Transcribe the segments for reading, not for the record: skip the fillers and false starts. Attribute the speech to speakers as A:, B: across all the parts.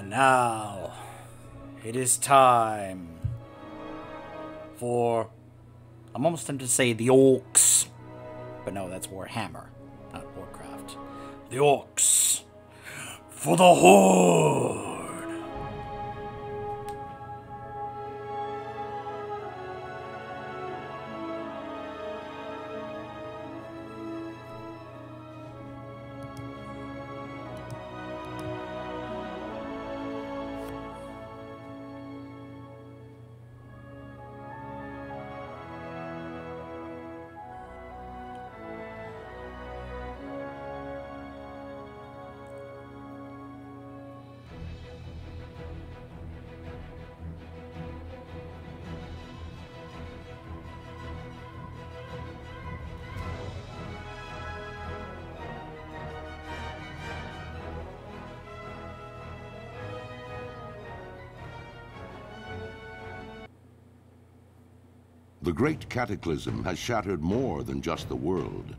A: And now, it is time for, I'm almost tempted to say the orcs, but no, that's Warhammer, not Warcraft. The orcs for the Horde.
B: The Great Cataclysm has shattered more than just the world.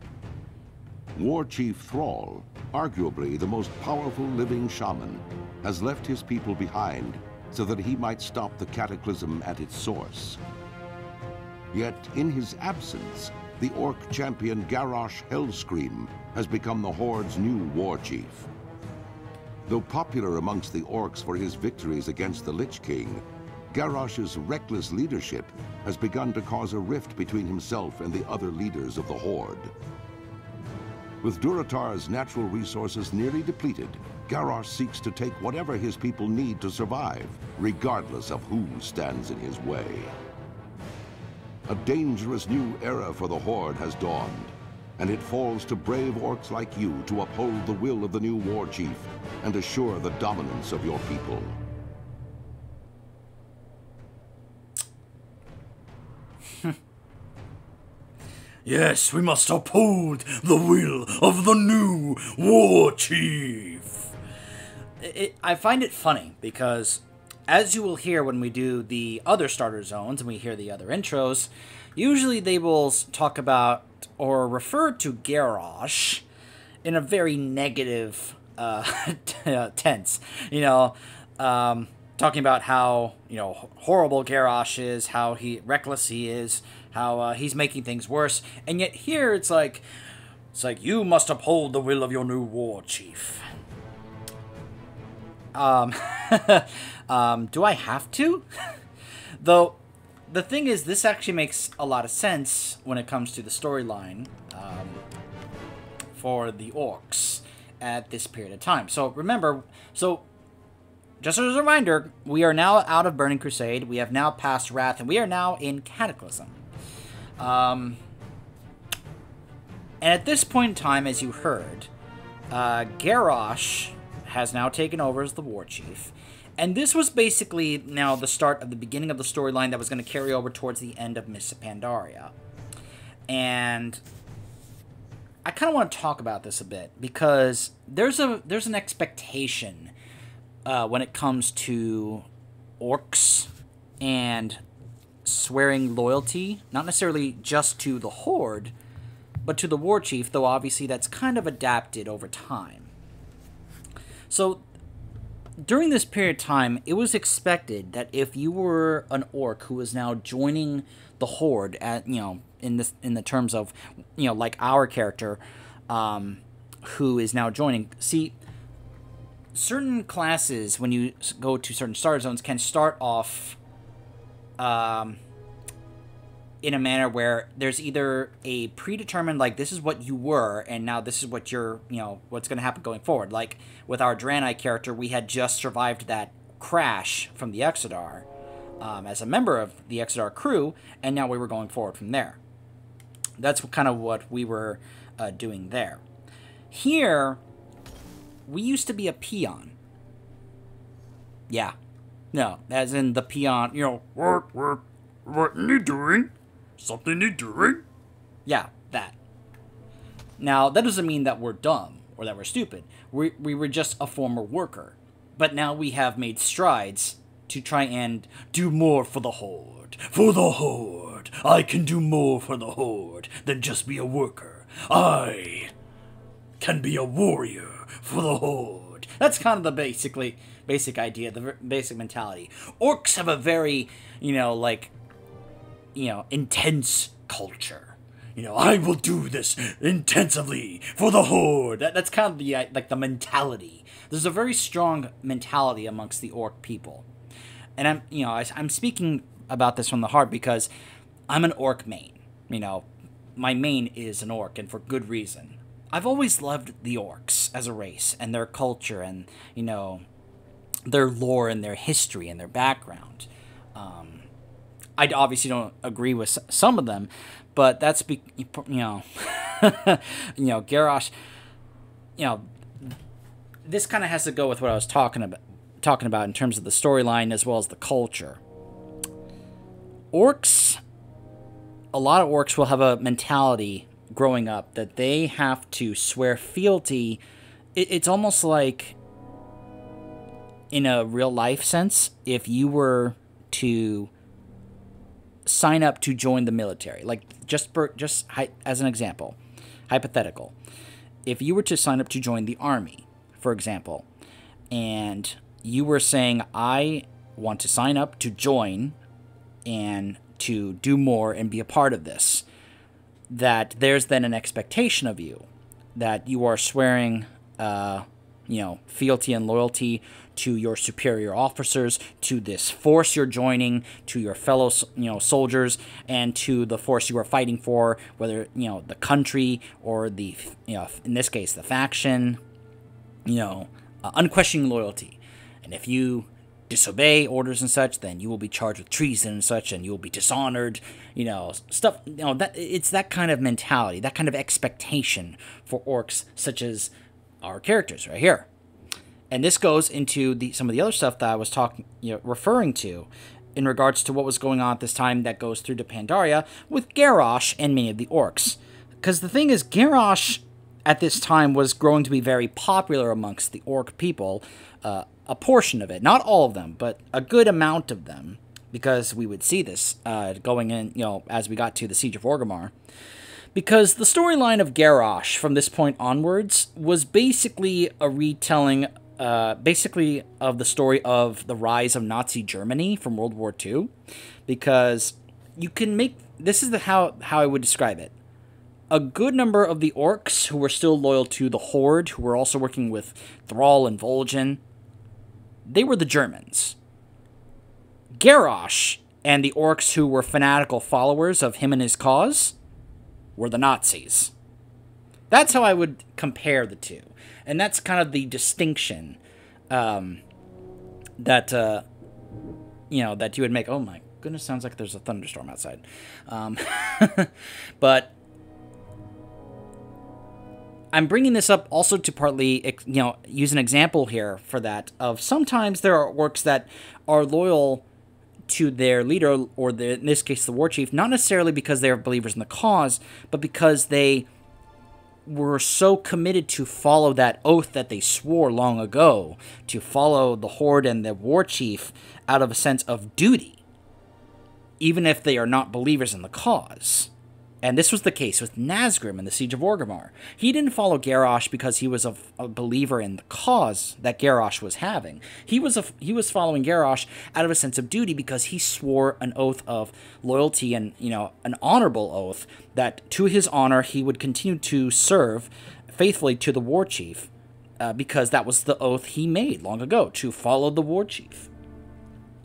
B: War Chief Thrall, arguably the most powerful living shaman, has left his people behind so that he might stop the cataclysm at its source. Yet, in his absence, the orc champion Garrosh Hellscream has become the Horde's new war chief. Though popular amongst the orcs for his victories against the Lich King, Garrosh's reckless leadership has begun to cause a rift between himself and the other leaders of the Horde. With Durotar's natural resources nearly depleted, Garrosh seeks to take whatever his people need to survive, regardless of who stands in his way. A dangerous new era for the Horde has dawned, and it falls to brave orcs like you to uphold the will of the new war chief and assure the dominance of your people.
A: Yes, we must uphold the will of the new war chief. I find it funny because, as you will hear when we do the other starter zones and we hear the other intros, usually they will talk about or refer to Garrosh in a very negative tense. Talking about how, horrible Garrosh is, how reckless he is, how he's making things worse. And yet here it's like, you must uphold the will of your new war chief. Do I have to? Though, the thing is, this actually makes a lot of sense when it comes to the storyline for the orcs at this period of time. So, remember, just as a reminder, we are now out of Burning Crusade, we have now passed Wrath, and we are now in Cataclysm. And at this point in time, as you heard, Garrosh has now taken over as the war chief. And this was basically now the start of the beginning of the storyline that was going to carry over towards the end of Mists of Pandaria. And I kind of want to talk about this a bit, because there's an expectation when it comes to orcs and swearing loyalty, not necessarily just to the Horde, but to the war chief, though obviously that's kind of adapted over time. So, during this period of time, it was expected that if you were an orc who was now joining the Horde at, in the terms of, like our character, who is now joining. See, certain classes, when you go to certain starter zones, can start off in a manner where there's either a predetermined, like, this is what you were, and now this is what you're, what's going to happen going forward. Like, with our Draenei character, we had just survived that crash from the Exodar as a member of the Exodar crew, and now we were going forward from there. That's kind of what we were doing there. Here, we used to be a peon. Yeah. No, as in the peon, what are you doing? Something you doing? Yeah, that. Now, that doesn't mean that we're dumb or that we're stupid. We were just a former worker. But now we have made strides to try and do more for the Horde. For the Horde! I can do more for the Horde than just be a worker. I can be a warrior for the Horde. horde. That's kind of the basic idea, the basic mentality. Orcs have a very, intense culture. I will do this intensively for the horde. That's kind of the mentality. There's a very strong mentality amongst the orc people. And I'm speaking about this from the heart because I'm an orc main. My main is an orc, and for good reason. I've always loved the orcs as a race, and their culture, and, their lore, and their history, and their background. I obviously don't agree with some of them, but that's, Garrosh, this kind of has to go with what I was talking about in terms of the storyline as well as the culture. Orcs, a lot of orcs will have a mentality growing up that they have to swear fealty. It's almost like, in a real life sense, if you were to sign up to join the military, like just as an example, hypothetical, if you were to sign up to join the army, for example, and you were saying, I want to sign up to join and to do more and be a part of this, that there's then an expectation of you that you are swearing, fealty and loyalty to your superior officers, to this force you're joining, to your fellow, soldiers, and to the force you are fighting for, whether, the country or the, in this case, the faction, unquestioning loyalty. And if you disobey orders and such, then you will be charged with treason and such, and you will be dishonored, stuff, that it's that kind of mentality, that kind of expectation for orcs, such as our characters right here. And this goes into some of the other stuff that I was referring to in regards to what was going on at this time that goes through to Pandaria with Garrosh and many of the orcs. Because the thing is, Garrosh at this time was growing to be very popular amongst the orc people, a portion of it, not all of them, but a good amount of them, because we would see this going in, as we got to the Siege of Orgrimmar. Because the storyline of Garrosh from this point onwards was basically a retelling, of the story of the rise of Nazi Germany from World War II. Because you can make, this is how I would describe it. A good number of the orcs who were still loyal to the Horde, who were also working with Thrall and Vol'jin, they were the Germans. Garrosh and the orcs who were fanatical followers of him and his cause were the Nazis. That's how I would compare the two. And that's kind of the distinction that you would make. Oh my goodness, sounds like there's a thunderstorm outside. But I'm bringing this up also to partly, use an example here for that, of sometimes there are orcs that are loyal to their leader, or in this case the war chief, not necessarily because they are believers in the cause, but because they were so committed to follow that oath that they swore long ago, to follow the Horde and the war chief out of a sense of duty, even if they are not believers in the cause. And this was the case with Nazgrim in the Siege of Orgrimmar. He didn't follow Garrosh because he was a believer in the cause that Garrosh was having. He was following Garrosh out of a sense of duty because he swore an oath of loyalty and, an honorable oath that to his honor he would continue to serve faithfully to the war chief because that was the oath he made long ago, to follow the war chief.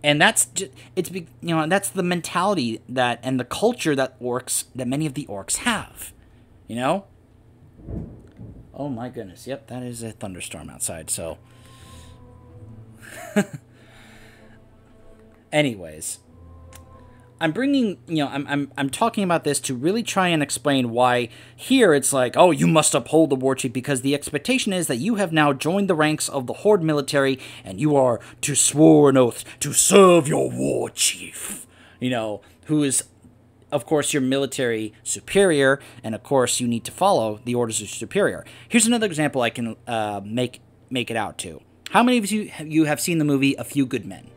A: And that's that's the mentality and the culture that many of the orcs have, Oh my goodness! Yep, that is a thunderstorm outside. So, anyways, I'm bringing, I'm talking about this to really try and explain why here it's like, oh, you must uphold the war chief, because the expectation is that you have now joined the ranks of the Horde military and you are to swear an oath to serve your war chief, who is, of course, your military superior, and of course you need to follow the orders of your superior. Here's another example I can make it out to. How many of you have seen the movie A Few Good Men?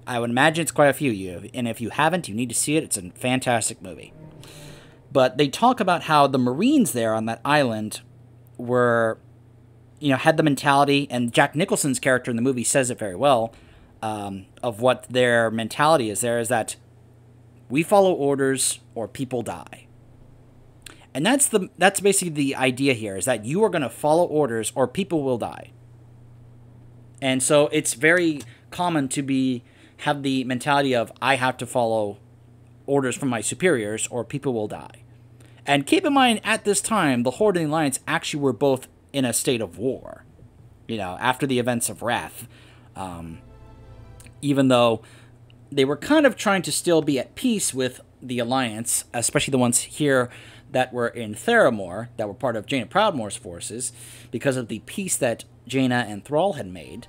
A: I would imagine it's quite a few, and if you haven't, you need to see it. It's a fantastic movie. But they talk about how the Marines there on that island were, you know, had the mentality, and Jack Nicholson's character in the movie says it very well, of what their mentality is there, is that we follow orders or people die. And that's basically the idea here, is that you are going to follow orders or people will die. And so it's very common to have the mentality of, I have to follow orders from my superiors or people will die. And keep in mind, at this time, the Horde and the Alliance actually were both in a state of war. You know, after the events of Wrath. Even though they were kind of trying to still be at peace with the Alliance, especially the ones here that were in Theramore, that were part of Jaina Proudmoore's forces, because of the peace that Jaina and Thrall had made.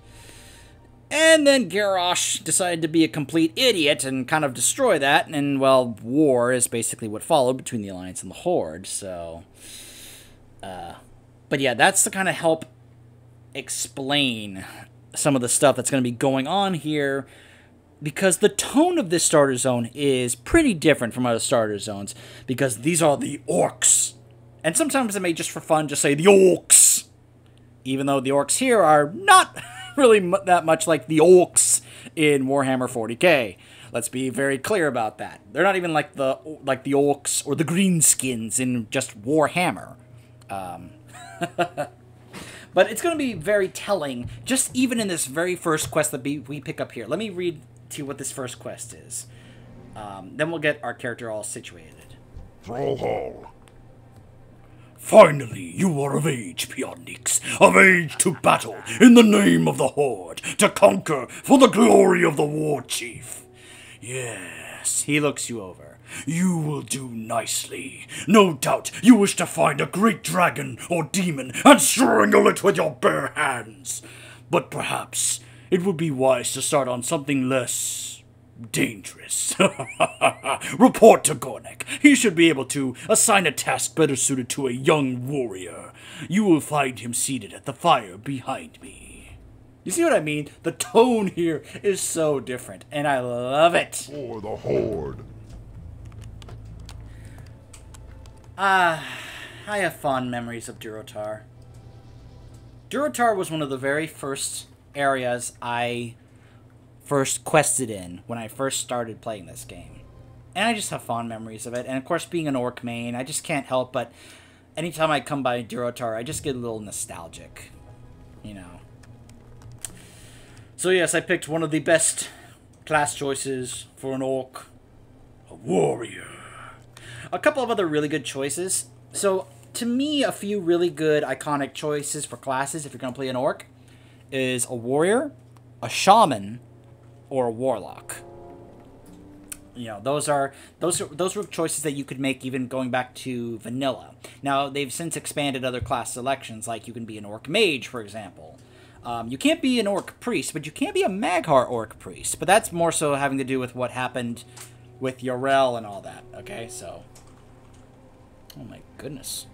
A: And then Garrosh decided to be a complete idiot and kind of destroy that, and, well, war is basically what followed between the Alliance and the Horde, so... but yeah, that's to kind of help explain some of the stuff that's going to be going on here, because the tone of this starter zone is pretty different from other starter zones, because these are the orcs. And sometimes I may, just for fun, just say the orcs, even though the orcs here are not really that much like the orcs in Warhammer 40k. Let's be very clear about that. They're not even like the orcs or the greenskins in just Warhammer. But it's going to be very telling, just even in this very first quest that we pick up here. Let me read to you what this first quest is. Then we'll get our character all situated.
C: Thrall Hall.
D: Finally, you are of age, Papaneeks, of age to battle in the name of the Horde, to conquer for the glory of the War Chief. Yes, he looks you over. You will do nicely. No doubt you wish to find a great dragon or demon and strangle it with your bare hands. But perhaps it would be wise to start on something less dangerous. Report to Gornek. He should be able to assign a task better suited to a young warrior. You will find him seated at the fire behind me. You see what I mean? The tone here is so different, and I love it.
C: For the Horde.
A: I have fond memories of Durotar. Durotar was one of the very first areas I first quested in when I first started playing this game. And I just have fond memories of it. And of course, being an orc main, I just can't help but anytime I come by Durotar, I just get a little nostalgic. You know. So yes, I picked one of the best class choices for an orc. A warrior. A couple of other really good choices. So, to me, a few really good iconic choices for classes if you're going to play an orc is a warrior, a shaman, or a warlock. You know, those were choices that you could make even going back to vanilla. Now, they've since expanded other class selections, like you can be an orc mage, for example. You can't be an orc priest, but you can be a Mag'har orc priest. But that's more so having to do with what happened with Yorel and all that, okay? So, oh my goodness.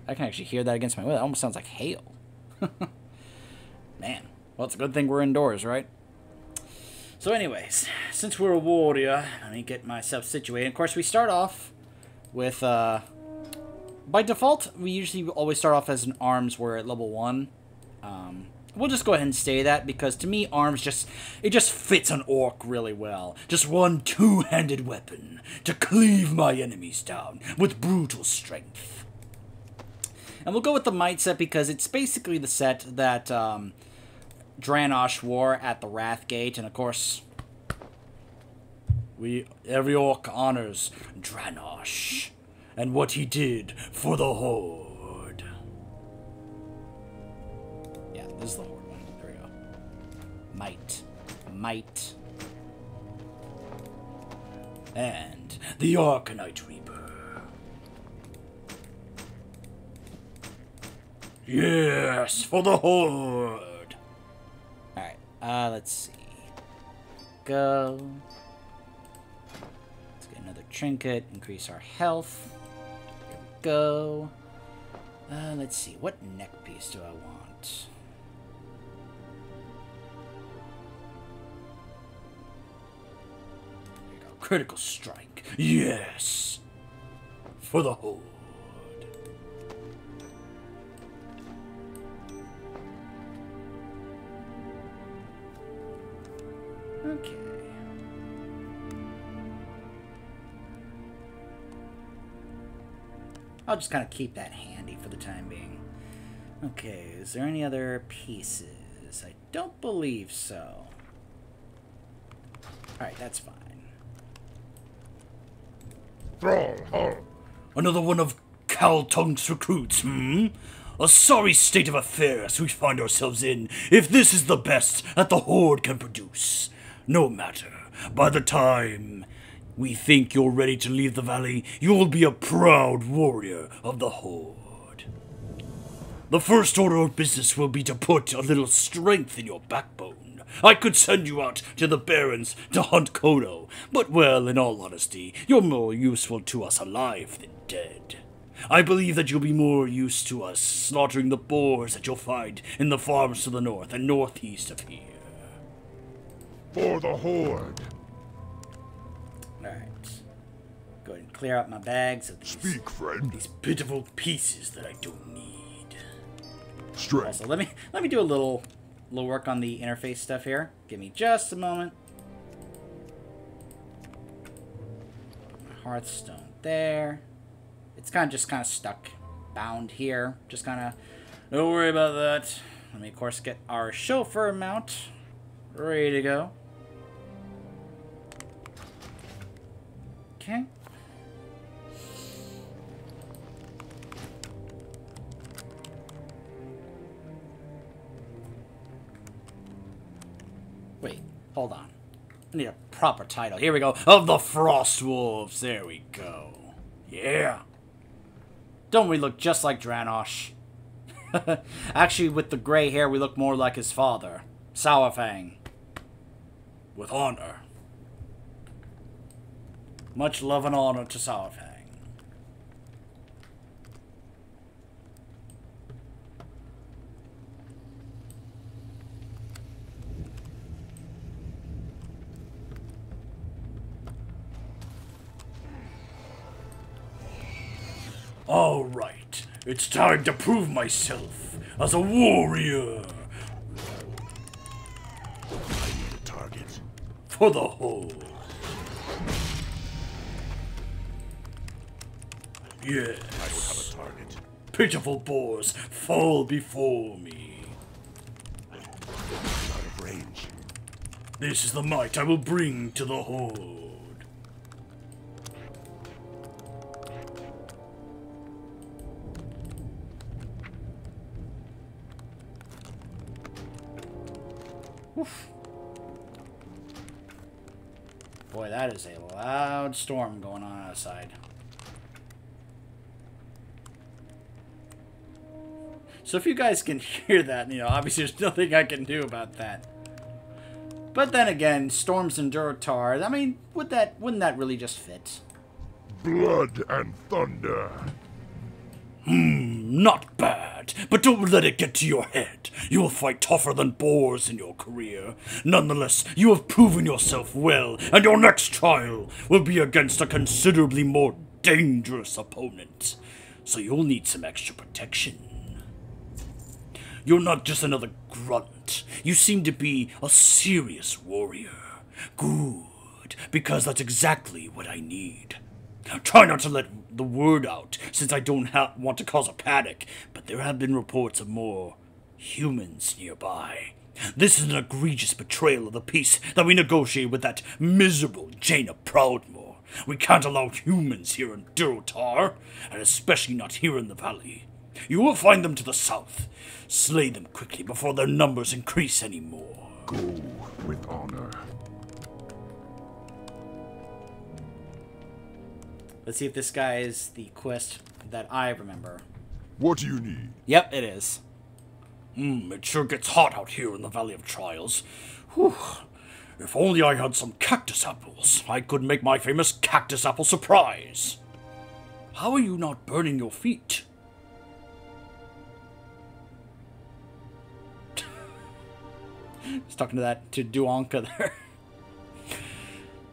A: I can actually hear that against my will. That almost sounds like hail. Man, well, it's a good thing we're indoors, right? So anyways, since we're a warrior, let me get myself situated. Of course, we start off with, by default, we usually always start off as an arms. We're at level 1. We'll just go ahead and stay that, because to me, arms just fits an orc really well. Just one two-handed weapon to cleave my enemies down with brutal strength. And we'll go with the might set because it's basically the set that Dranosh wore at the Wrathgate, and of course, every orc honors Dranosh and what he did for the Horde. Yeah, this is the Horde one. There we go. Might. Might. And the Arcanite Reaper. Yes, for the Horde. Alright, let's see. Go. Let's get another trinket, increase our health. Here we go. Let's see, what neck piece do I want? Here we go, critical strike. Yes! For the Horde. Okay. I'll just kind of keep that handy for the time being. Okay, is there any other pieces? I don't believe so. Alright, that's fine.
C: Thrall Hall.
D: Another one of Cal Tunk's recruits, A sorry state of affairs we find ourselves in, if this is the best that the Horde can produce. No matter, by the time we think you're ready to leave the valley, you'll be a proud warrior of the Horde. The first order of business will be to put a little strength in your backbone. I could send you out to the Barrens to hunt Kodo, but well, in all honesty, you're more useful to us alive than dead. I believe that you'll be more used to us slaughtering the boars that you'll find in the farms to the north and northeast of here.
C: For the Horde.
A: Alright. Go ahead and clear out my bags of
C: Speak, friend.
D: These pitiful pieces that I don't need.
C: Strength.
A: Also, let me do a little work on the interface stuff here. Give me just a moment. Hearthstone there. It's kind of stuck, bound here. Just kind of, don't worry about that. Let me, of course, get our chauffeur mount ready to go. Okay. Wait, hold on. I need a proper title. Here we go. Of the Frost Wolves. There we go. Yeah. Don't we look just like Dranosh? Actually, with the gray hair, we look more like his father, Sourfang. With honor. Much love and honor to Sourfang.
D: All right, it's time to prove myself as a warrior.
C: I need a target.
D: For the whole. Yes.
C: I will have a target.
D: Pitiful boars fall before me.
C: Out of range.
D: This is the might I will bring to the Horde.
A: Oof. Boy, that is a loud storm going on outside. So if you guys can hear that, obviously there's nothing I can do about that. But then again, storms in Durotar, I mean, wouldn't that really just fit?
C: Blood and thunder.
D: Not bad, but don't let it get to your head. You will fight tougher than boars in your career. Nonetheless, you have proven yourself well, and your next trial will be against a considerably more dangerous opponent. So you'll need some extra protection. You're not just another grunt. You seem to be a serious warrior. Good, because that's exactly what I need. Try not to let the word out, since I don't want to cause a panic, but there have been reports of more humans nearby. This is an egregious betrayal of the peace that we negotiated with that miserable Jaina Proudmoore. We can't allow humans here in Durotar, and especially not here in the valley. You will find them to the south. Slay them quickly before their numbers increase anymore.
C: Go with honor.
A: Let's see if this guy is the quest that I remember.
C: What do you need?
A: Yep, it is.
D: It sure gets hot out here in the Valley of Trials. Whew. If only I had some cactus apples, I could make my famous cactus apple surprise. How are you not burning your feet?
A: He's talking to Duanka there.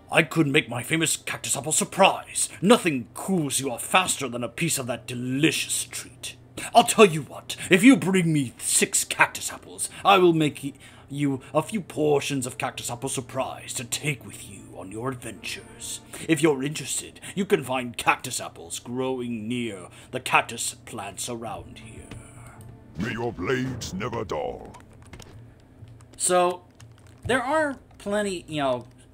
D: I could make my famous cactus apple surprise. Nothing cools you off faster than a piece of that delicious treat. I'll tell you what, if you bring me 6 cactus apples, I will make you a few portions of cactus apple surprise to take with you on your adventures. If you're interested, you can find cactus apples growing near the cactus plants around here.
C: May your blades never dull.
A: So, there are plenty,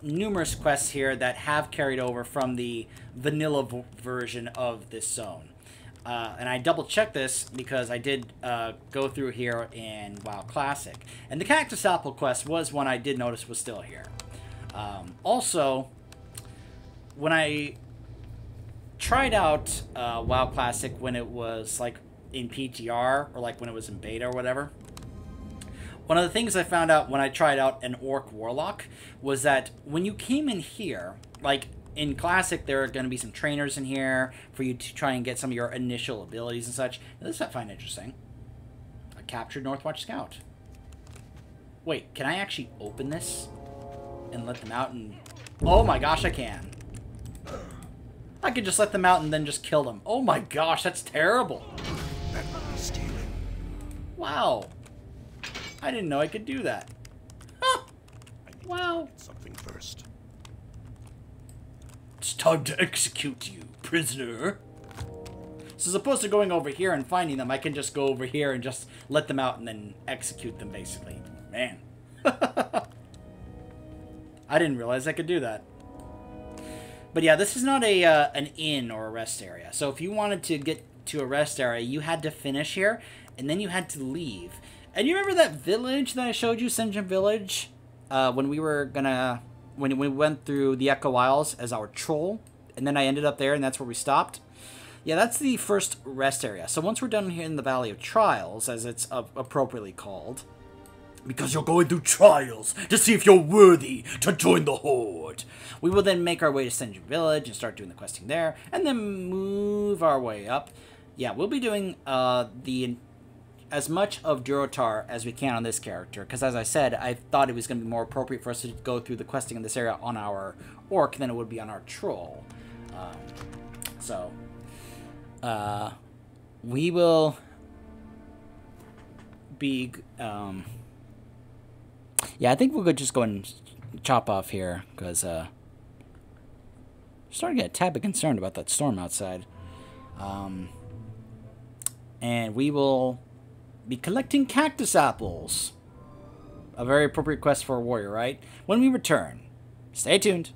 A: numerous quests here that have carried over from the vanilla version of this zone. And I double-checked this because I did go through here in WoW Classic. And the Cactus Apple quest was one I did notice was still here. Also, when I tried out WoW Classic when it was like in PTR or like when it was in beta or whatever, one of the things I found out when I tried out an Orc Warlock was that when you came in here, like in Classic, there are going to be some trainers in here for you to try and get some of your initial abilities and such. Now, this I find interesting. A captured Northwatch Scout. Wait, can I actually open this and let them out and... Oh my gosh, I can. I could just let them out and then just kill them. Oh my gosh, that's terrible.
C: That would be stealing.
A: Wow. I didn't know I could do that. Huh. Wow.
C: Something first.
D: It's time to execute you, prisoner.
A: So as opposed to going over here and finding them, I can just go over here and just let them out and then execute them, basically. Man. I didn't realize I could do that. But yeah, this is not a an inn or a rest area. So if you wanted to get to a rest area, you had to finish here, and then you had to leave. And you remember that village that I showed you, Senjin Village? When we were gonna... When we went through the Echo Isles as our troll, and then I ended up there, and that's where we stopped. Yeah, that's the first rest area. So once we're done here in the Valley of Trials, as it's appropriately called,
D: because you're going through trials to see if you're worthy to join the Horde,
A: we will then make our way to Senjin Village and start doing the questing there, and then move our way up. Yeah, we'll be doing as much of Durotar as we can on this character, because as I said, I thought it was going to be more appropriate for us to go through the questing in this area on our Orc than it would be on our Troll. We will be... yeah, I think we could just go and chop off here, because starting to get a tad bit concerned about that storm outside. And we will be collecting cactus apples. A very appropriate quest for a warrior, right? When we return, stay tuned.